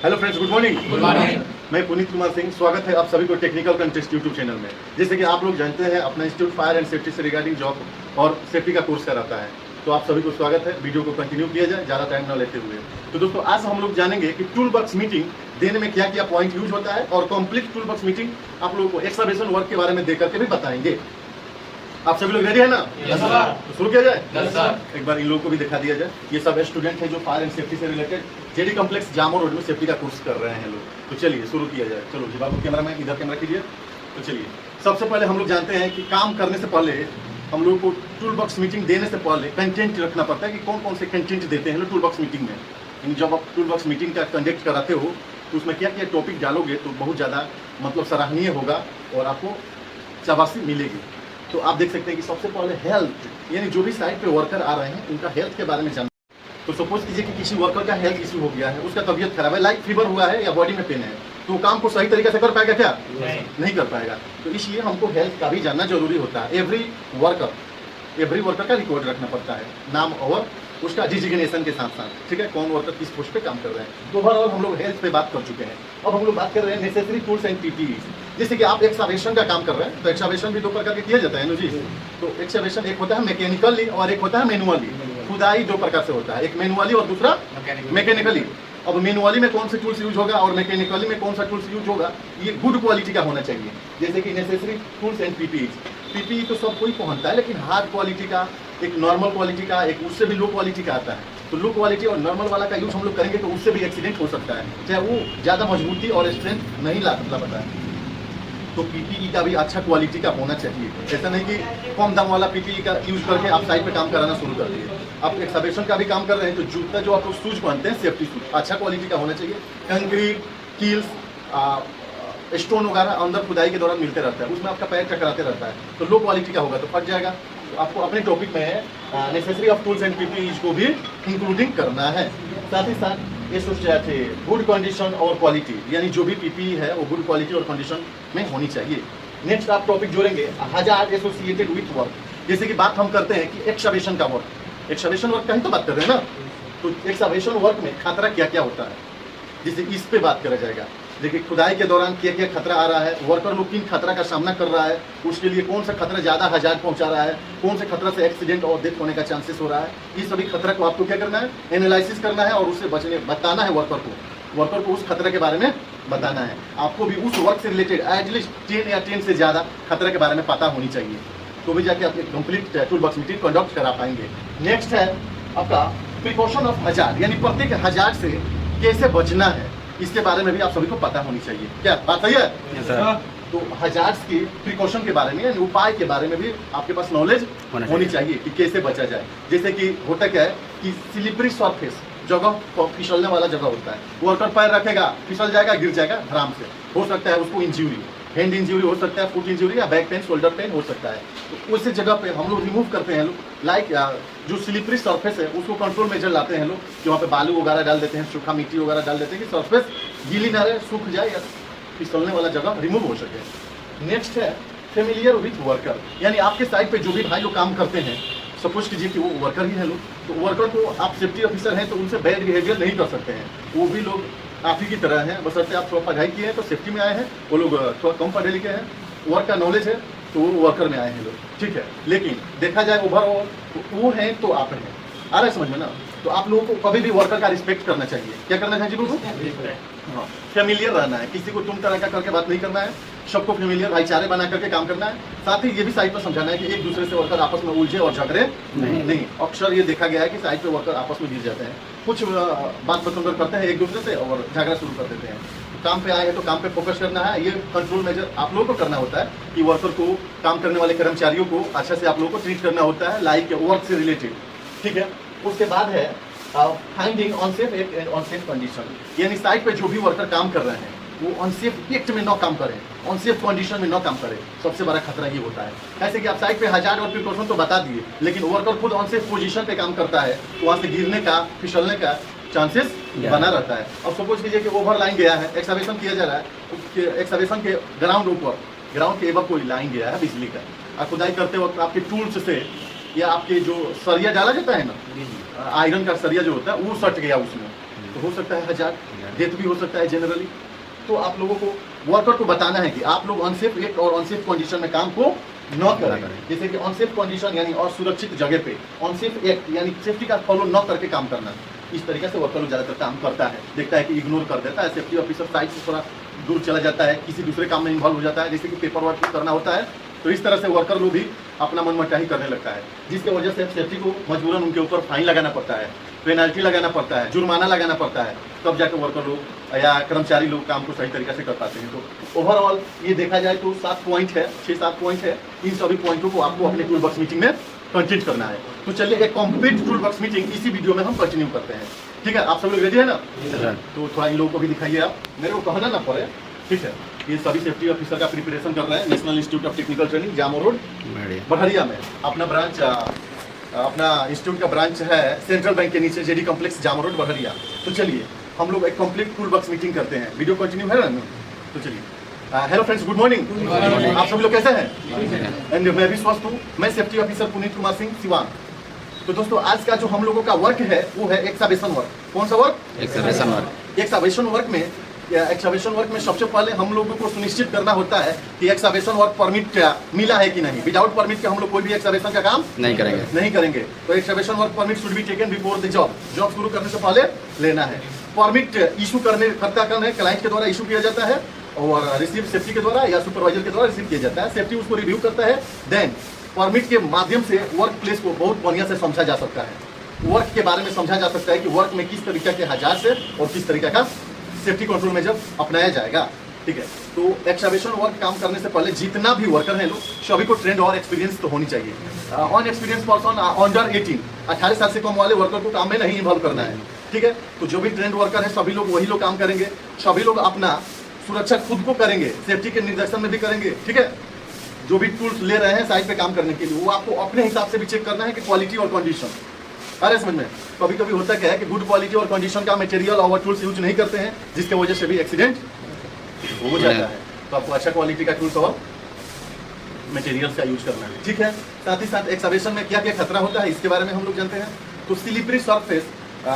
Hello friends, good morning. Good morning. मैं पुनीत कुमार सिंह, स्वागत है आप सभी को टेक्निकल कंटेस्ट यूट्यूब चैनल में। जैसे कि आप लोग जानते हैं, अपना इंस्टीट्यूट फायर एंड सेफ्टी से रिगार्डिंग जॉब और सेफ्टी का कोर्स कराता है। तो आप सभी को स्वागत है। वीडियो को कंटिन्यू किया जाए ज़्यादा टाइम न लेते हुए। तो दोस्तों, आज हम लोग जानेंगे कि टूल बॉक्स मीटिंग देने में क्या क्या पॉइंट यूज होता है, और कंप्लीट टूल बॉक्स मीटिंग आप लोगों को एक्सकवेशन वर्क के बारे में देकर के भी बताएंगे। आप सभी लोग रेडी है ना? Yes sir. तो शुरू किया जाए। Yes sir. एक बार इन लोगों को भी दिखा दिया जाए। ये सब स्टूडेंट है जो फायर एंड सेफ्टी से रिलेटेड जेडी कॉम्प्लेक्स जामो रोड में सेफ्टी का कोर्स कर रहे हैं लोग। तो चलिए शुरू किया जाए। चलो जी बाबू, कैमरा मैन इधर कैमरा कीजिए। तो चलिए, सबसे पहले हम लोग जानते हैं कि काम करने से पहले हम लोग को टूल बॉक्स मीटिंग देने से पहले कंटेंट रखना पड़ता है कि कौन कौन से कंटेंट देते हैं लोग टूल बॉक्स मीटिंग में। जब आप टूल बॉक्स मीटिंग का कंडक्ट कराते हो तो उसमें क्या क्या टॉपिक डालोगे तो बहुत ज़्यादा मतलब सराहनीय होगा और आपको शाबाशी मिलेगी। तो आप देख सकते हैं कि सबसे पहले हेल्थ, यानी जो भी साइट पे वर्कर आ रहे हैं उनका हेल्थ के बारे में जानना। तो सपोज कीजिए कि किसी वर्कर का हेल्थ इशू हो गया है, उसका तबीयत खराब है, लाइक फीवर हुआ है या बॉडी में पेन है, तो वो काम को सही तरीके से कर पाएगा क्या? नहीं कर पाएगा। तो इसलिए हमको हेल्थ का भी जानना जरूरी होता है। एवरी वर्कर का रिकॉर्ड रखना पड़ता है, नाम और उसका डिजिग्नेशन के साथ साथ, ठीक है, कौन वर्कर किस पोस्ट पे काम कर रहे हैं। तो ओवरऑल हम लोग हेल्थ पे बात कर चुके हैं। अब हम लोग बात कर रहे हैं नेसेसरी टूल्स एंड पीपीईज। जैसे कि आप एक्सकवेशन का काम कर रहे हैं तो एक्सकवेशन भी दो प्रकार के किया जाता है ना जी। तो एक्सकवेशन एक होता है मैकेनिकली और एक होता है मैनुअली। खुदाई दो प्रकार से होता है, एक मैनुअली और दूसरा मैकेनिकली। अब मैनुअली में कौन से टूल्स यूज होगा और मैकेनिकली में कौन सा टूल्स यूज होगा, ये गुड क्वालिटी का होना चाहिए। जैसे कि necessary tools and PPEs. PPE तो सब कोई पहनता है, लेकिन हार्ड क्वालिटी का, एक नॉर्मल क्वालिटी का, एक उससे भी लो क्वालिटी का आता है। तो लो क्वालिटी और नॉर्मल वाला का यूज हम लोग करेंगे तो उससे भी एक्सीडेंट हो सकता है, चाहे वो ज़्यादा मजबूती और स्ट्रेंथ नहीं ला पाता है। तो पीपीई का भी अच्छा क्वालिटी का होना चाहिए। ऐसा नहीं कि कम दाम वाला पीपीई का यूज करके आप साइड पे काम कराना शुरू कर दिए। आप एक्सकवेशन का भी काम कर रहे हैं तो जूता जो आप लोग शूज पहनते हैं, सेफ्टी शूज अच्छा क्वालिटी का होना चाहिए। कंक्रीट, कील्स, स्टोन वगैरह अंदर खुदाई के दौरान मिलते रहता है, उसमें आपका पैर टकराते रहता है, तो लो क्वालिटी का होगा तो फट जाएगा। तो आपको अपने टॉपिक में necessary of tools and PPEs को भी इंक्लूडिंग करना है। साथ ही साथ ये सोच रहे थे गुड कंडीशन और क्वालिटी, यानी जो भी पीपीई है वो गुड क्वालिटी और कंडीशन में होनी चाहिए। नेक्स्ट आप टॉपिक जोड़ेंगे हजार्ड एसोसिएटेड विथ वर्क। जैसे कि बात हम करते हैं कि एक्सकवेशन का वर्क, एक्सकवेशन वर्क का ही तो बात कर रहे हैं ना। तो एक्सकवेशन वर्क में खतरा क्या क्या होता है, जैसे इस पे बात करा जाएगा। देखिए, खुदाई के दौरान क्या क्या खतरा आ रहा है, वर्कर लोग किन खतरा का सामना कर रहा है, उसके लिए कौन सा खतरा ज़्यादा हजार्ड पहुंचा रहा है, कौन से खतरा से एक्सीडेंट और डेथ होने का चांसेस हो रहा है। ये सभी खतरा को आपको क्या करना है, एनालिसिस करना है और उससे बताना है वर्कर को उस खतरे के बारे में बताना है। आपको भी उस वर्क से रिलेटेड एटलीस्ट 10 या 10 से ज़्यादा खतरे के बारे में पता होनी चाहिए, तो भी जाके अपनी complete tool box meeting conduct करा पाएंगे। नेक्स्ट है आपका प्रिकॉशन ऑफ हजार्ड, यानी प्रत्येक हजार्ड से कैसे बचना है, इसके बारे में भी आप सभी को पता होनी चाहिए। क्या बात सही है? सर। तो हजार्ड्स के प्रिकॉशन के बारे में, यानी उपाय के बारे में भी आपके पास नॉलेज होनी चाहिए कि कैसे बचा जाए। जैसे कि होता क्या है कि स्लिपरी सरफेस, जगह फिसलने वाला जगह होता है, वर्कर पैर रखेगा, फिसल जाएगा, गिर जाएगा आराम से, हो सकता है उसको इंजरी, हैंड इंजरी हो सकता है, फुट इंजरी या बैक पेन, शोल्डर पेन हो सकता है। तो उस जगह पे हम लोग रिमूव करते हैं लोग, लाइक जो स्लिपरी सरफेस है उसको कंट्रोल मेजर लाते हैं लोग, कि वहाँ पे बालू वगैरह डाल देते हैं, सूखा मिट्टी वगैरह डाल देते हैं कि सरफेस गीली ना रहे, सूख जाए या फिसलने वाला जगह रिमूव हो सके। नेक्स्ट है फेमिलियर विथ वर्कर, यानी आपके साइड पे जो भी भाई लोग काम करते हैं, सपोज कीजिए कि वो वर्कर ही है लोग, तो वर्कर को आप सेफ्टी ऑफिसर हैं तो उनसे बैड बिहेवियर नहीं कर सकते हैं। वो भी लोग आप ही की तरह हैं, बशर्ते आप थोड़ा पढ़ाई किए हैं तो सेफ्टी में आए हैं, वो लोग थोड़ा कम पढ़े लिखे हैं, वर्क का नॉलेज है तो वो वर्कर में आए हैं लोग, ठीक है। लेकिन देखा जाए ओवरऑल तो वो हैं तो आप हैं, आ रहा है समझ में ना। तो आप लोगों को कभी भी वर्कर का रिस्पेक्ट करना चाहिए। क्या करना चाहिए लोगों को? हाँ, फेमिलियर रहना है, किसी को तुम तरह का करके बात नहीं करना है, सबको फेमिलियर भाईचारे बना करके काम करना है। साथ ही ये भी साइड पर समझाना है कि एक दूसरे से वर्कर आपस में उलझे और झगड़े नहीं। अक्सर ये देखा गया है कि साइड पे वर्कर आपस में गिर जाते हैं, कुछ बात बतंगर करते हैं एक दूसरे से और झगड़ा शुरू कर देते हैं। काम पे आए हैं तो काम पे फोकस करना है। ये कंट्रोल मेजर आप लोगों को करना होता है कि वर्कर को, काम करने वाले कर्मचारियों को अच्छा से आप लोगों को ट्रीट करना होता है, लाइक वर्क से रिलेटेड, ठीक है। उसके बाद है finding unsafe act and unsafe condition, यानी साइट पे जो भी वर्कर काम कर रहे हैं वो अनसेफ एक्ट में न काम करें, अनसेफ कंडीशन में न काम करें। सबसे बड़ा खतरा ये होता है। ऐसे कि आप साइट पे हजार्ड और प्रिकॉशन तो बता दिए, लेकिन वर्कर खुद अनसेफ पोजीशन पे काम करता है तो वहाँ से गिरने का, फिसलने का चांसेस बना रहता है। अब सपोज कीजिए कि ओवर लाइन गया है, एक्सकवेशन किया जा रहा है, एक्सकवेशन के ग्राउंड के एबव कोई लाइन गया है बिजली का, और खुदाई करते वक्त आपके टूल्स से या आपके जो सरिया डाला जाता है ना, आयरन का सरिया जो होता है वो सट गया उसमें, तो हो सकता है 1000, डेथ भी हो सकता है जनरली। तो आप लोगों को वर्कर को बताना है कि आप लोग अनसेफ एक्ट और अनसेफ कंडीशन में काम को न करें। जैसे कि अनसेफ कंडीशन यानी असुरक्षित जगह पे, अनसेफ एक्ट यानी सेफ्टी का फॉलो न करके काम करना। इस तरीके से वर्कर लोग ज़्यादातर काम करता है, देखता है कि इग्नोर कर देता है, सेफ्टी ऑफिसर साइड से थोड़ा दूर चला जाता है, किसी दूसरे काम में इन्वॉल्व हो जाता है, जैसे कि पेपर वर्क करना होता है। तो इस तरह से वर्कर लोग भी अपना मनमानी करने लगता है, जिसकी वजह से सेफ्टी को मजबूरन उनके ऊपर फाइन लगाना पड़ता है, पेनल्टी लगाना पड़ता है, जुर्माना लगाना पड़ता है, तब जाकर वर्कर लोग या कर्मचारी लोग काम को सही तरीके से कर पाते हैं। तो ओवरऑल ये देखा जाए तो 7 पॉइंट है, 6-7 पॉइंट है। इन सभी पॉइंटों को आपको अपने टूल बॉक्स मीटिंग में कंटिन्यू करना है। तो चलिए एक कंप्लीट टूल बॉक्स मीटिंग इसी वीडियो में हम कंटिन्यू करते हैं। ठीक है, आप सब लोग रेडी है ना? तो थोड़ा इन लोगों को भी दिखाइए, आप मेरे को कहना ना पड़े। ठीक है, ये सभी सेफ्टी ऑफिसर का प्रिपरेशन कर रहे हैं national institute of technical training जामो रोड बढ़िया में। अपना ब्रांच अपना इंस्टीट्यूट का ब्रांच है सेंट्रल बैंक के नीचे जेडी कॉम्प्लेक्स जामो रोड बढ़िया। तो चलिए हम लोग एक कंप्लीट टूल बॉक्स मीटिंग करते हैं। वीडियो कंटिन्यू है ना? तो चलिए हेलो फ्रेंड्स, गुड मॉर्निंग। आप सभी लोग कैसे हैं? एंड मैं भी स्वस्थ हूँ। मैं सेफ्टी ऑफिसर पुनीत कुमार सिंह सिवान। तो दोस्तों आज का जो हम लोगों का वर्क है वो है एक्सकवेशन वर्क। कौन सा work? Excavation work. Excavation work में एक्सकवेशन वर्क में सबसे पहले हम लोगों को सुनिश्चित करना होता है कि एक्सकवेशन वर्क परमिट मिला है कि नहीं। विदाउट परमिट के हम लोग कोई भी एक्सकवेशन का काम नहीं करेंगे। तो excavation work permit should be taken before the job शुरू करने से पहले लेना है। परमिट इशू करने क्लाइंट के द्वारा इशू किया जाता है और रिसीव सेफ्टी के द्वारा या सुपरवाइजर के द्वारा रिसीव किया जाता है। सेफ्टी उसको रिव्यू करता है। देन परमिट के माध्यम से वर्क प्लेस को बहुत बढ़िया से समझा जा सकता है। वर्क के बारे में समझा जा सकता है कि वर्क में किस तरीके के हजार्ड से और किस तरीके का सेफ्टी कंट्रोल मेजर अपनाया जाएगा। ठीक है, तो एक्सकवेशन वर्क काम करने से पहले जितना भी वर्कर हैं लोग सभी को ट्रेंड और एक्सपीरियंस तो होनी चाहिए। अनएक्सपीरियंस पर्सन अंडर 18 साल से कम वाले वर्कर को काम में नहीं इन्वॉल्व करना है। ठीक है, तो जो भी ट्रेंड वर्कर है सभी लोग वही लोग काम करेंगे। सभी लोग अपना सुरक्षा खुद को करेंगे, सेफ्टी के निर्देशन में भी करेंगे। ठीक है, जो भी टूल्स ले रहे हैं साइड पे काम करने के लिए वो आपको अपने हिसाब से भी चेक करना है कि क्वालिटी और कंडीशन। अरे समझ में कभी कभी होता क्या है कि गुड क्वालिटी और कंडीशन का मटेरियल और टूल्स यूज नहीं करते हैं, जिसके वजह से भी एक्सीडेंट हो जाता है। तो आपको अच्छा क्वालिटी का टूल्स और मटेरियल्स का यूज करना है। ठीक है, साथ ही साथ एक्सकवेशन में क्या क्या खतरा होता है इसके बारे में हम लोग जानते हैं। तो स्लिपरी सरफेस,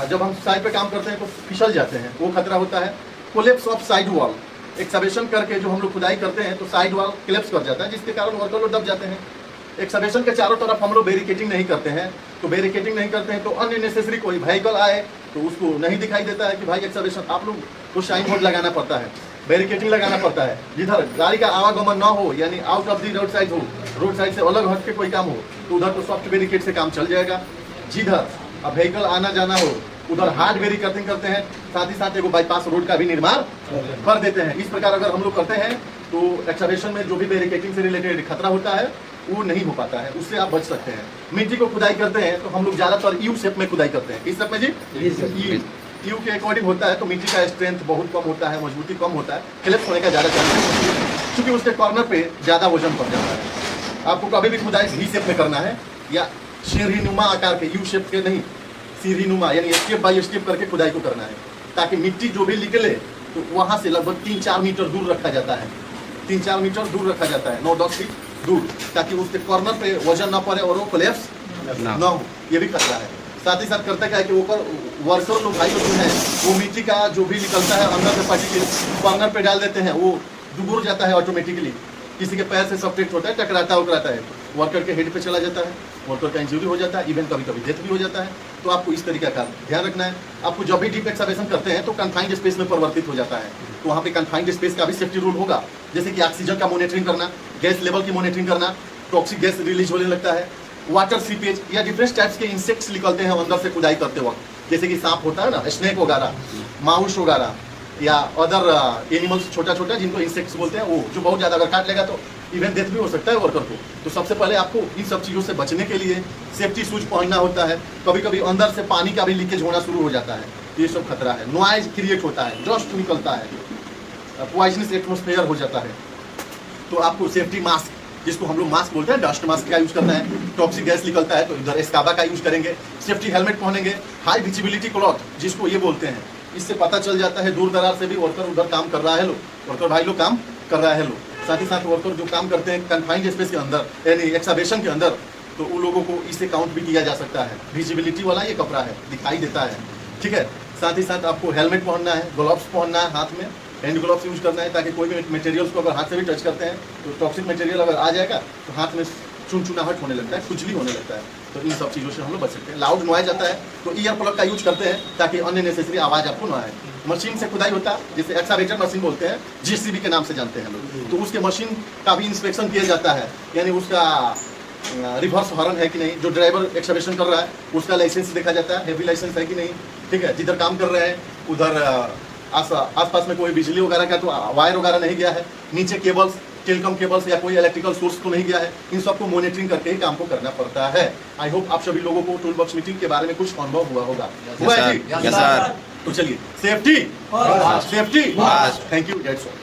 जब हम साइड पे काम करते हैं तो फिसल जाते हैं, वो खतरा होता है। Collapse of side wall, excavation करके जो हम लोग खुदाई करते हैं तो साइड वॉल कोलैप्स कर जाता है, जिसके कारण वर्कर लोग दब जाते हैं। एक्सकवेशन के चारों तरफ हम लोग बैरिकेडिंग नहीं करते हैं, तो बैरिकेडिंग नहीं करते हैं तो अननेसेसरी कोई व्हीकल आए तो उसको नहीं दिखाई देता है कि भाई एक्सकवेशन। आप लोग को शाइन बोर्ड लगाना पड़ता है, बैरिकेडिंग लगाना पड़ता है। जिधर गाड़ी का आवागमन न हो यानी out of the road side हो, रोड साइड से अलग हट के कोई काम हो तो उधर तो सॉफ्ट बैरिकेड से काम चल जाएगा। जिधर अब व्हीकल आना जाना हो उधर हार्ड बैरिकेडिंग करते हैं। साथ ही साथ एगो बाईपास रोड का भी निर्माण कर देते हैं। इस प्रकार अगर हम लोग करते हैं तो एक्सकवेशन में जो भी बैरिकेडिंग से रिलेटेड खतरा होता है वो नहीं हो पाता है, उससे आप बच सकते हैं। मिट्टी को खुदाई करते हैं तो हम लोग ज़्यादातर यू शेप में खुदाई करते हैं। किस शेप में जी? यू के अकॉर्डिंग होता है तो मिट्टी का स्ट्रेंथ बहुत कम होता है, मजबूती कम होता है, क्लैप्स होने का ज़्यादा चांस है क्योंकि उसके कॉर्नर पे ज़्यादा वजन पड़ जाता है। आपको कभी भी खुदाई वी शेप में करना है या सीढ़ीनुमा आकार के, यू शेप के नहीं, सीढ़ीनुमा यानी स्टेप बाय स्टेप करके खुदाई को करना है, ताकि मिट्टी जो भी निकले तो वहाँ से लगभग 3-4 मीटर दूर रखा जाता है। 3-4 मीटर दूर रखा जाता है, 9-10 फीट दूर, ताकि उसके कॉर्नर पे वजन ना पड़े और वो कोलैप्स ना हो। ये भी खतरा है। साथ ही साथ करता क्या है कि ऊपर वर्कर लोग भाई लोग जो है वो मिट्टी का जो भी निकलता है अंदर से पार्टी के कॉर्नर पे डाल देते हैं, वो डुबुर जाता है ऑटोमेटिकली। किसी के पैर से सब्ट्रैक्ट होता है, टकराता है, वर्कर के हेड पे चला जाता है, वर्कर का इंजरी हो जाता है, इवन कभी कभी डेथ भी हो जाता है। तो आपको इस तरीके का ध्यान रखना है। आपको जब भी डीप एक्सकवेशन करते हैं तो कन्फाइंड स्पेस में परिवर्तित हो जाता है, तो वहाँ पे कन्फाइंड स्पेस का भी सेफ्टी रूल होगा, जैसे कि ऑक्सीजन का मॉनिटरिंग करना, गैस लेवल की मॉनिटरिंग करना, टॉक्सिक गैस रिलीज होने लगता है, वाटर सीपेज या डिफरेंट टाइप्स के इंसेक्ट्स निकलते हैं अंदर से खुदाई करते वक्त, जैसे कि सांप होता है ना, स्नेक वगैरह, माउस वगैरह या अदर एनिमल्स छोटा छोटा जिनको इंसेक्ट्स बोलते हैं, वो जो बहुत ज़्यादा अगर काट लेगा तो इवन डेथ भी हो सकता है वर्कर को। तो सबसे पहले आपको इन सब चीज़ों से बचने के लिए सेफ्टी शूज पहनना होता है। कभी कभी अंदर से पानी का भी लीकेज होना शुरू हो जाता है, ये सब खतरा है। नॉइज क्रिएट होता है, डस्ट निकलता है, पॉइजनस एटमॉस्फेयर हो जाता है। तो आपको सेफ्टी मास्क, जिसको हम लोग मास्क बोलते हैं, डस्ट मास्क का यूज़ करना है। टॉक्सिक गैस निकलता है तो इधर एस्काबा का यूज़ करेंगे। सेफ्टी हेलमेट पहनेंगे, हाई विजिबिलिटी क्लॉथ जिसको ये बोलते हैं, इससे पता चल जाता है दूर दराज से भी वर्कर उधर काम कर रहा है लो, वर्कर भाई लोग काम कर रहा है लो। साथ ही साथ वर्कर जो काम करते हैं कन्फाइंड स्पेस के अंदर यानी एक्सकवेशन के अंदर, तो उन लोगों को इससे काउंट भी किया जा सकता है। विजिबिलिटी वाला ये कपड़ा है, दिखाई देता है। ठीक है, साथ ही साथ आपको हेलमेट पहनना है, ग्लव्स पहनना है हाथ में, हैंड ग्लव्स यूज करना है, ताकि कोई भी मटेरियल्स को अगर हाथ से भी टच करते हैं तो टॉक्सिक मटेरियल अगर आ जाएगा तो हाथ में चुनचुनाहट होने लगता है, खुजली होने लगता है। तो इन सब चीज़ों से हम लोग बच सकते हैं। लाउड नॉइज आता है तो ईयर प्लग का यूज करते हैं ताकि अननेसेसरी आवाज़ आपको ना आए। मशीन से खुदाई होता है जिसे एक्सकावेटर मशीन बोलते हैं, जेसीबी के नाम से जानते हैं लोग, तो उसके मशीन का भी इंस्पेक्शन किया जाता है, यानी उसका रिवर्स हॉर्न है कि नहीं, जो ड्राइवर एक्सकवेशन कर रहा है उसका लाइसेंस देखा जाता है, हेवी लाइसेंस है कि नहीं, ठीक है। जिधर काम कर रहे हैं उधर आसपास में कोई बिजली वगैरह का तो वायर वगैरह नहीं गया है, नीचे केबल्स, टेलीकॉम केबल्स या कोई इलेक्ट्रिकल सोर्स तो नहीं गया है, इन सबको मॉनिटरिंग करके ही काम को करना पड़ता है। आई होप आप सभी लोगों को टूल बॉक्स मीटिंग के बारे में कुछ अनुभव हुआ होगा। हुआ है जी? Yes sir. तो चलिए, safety, safety, thank you, that's all.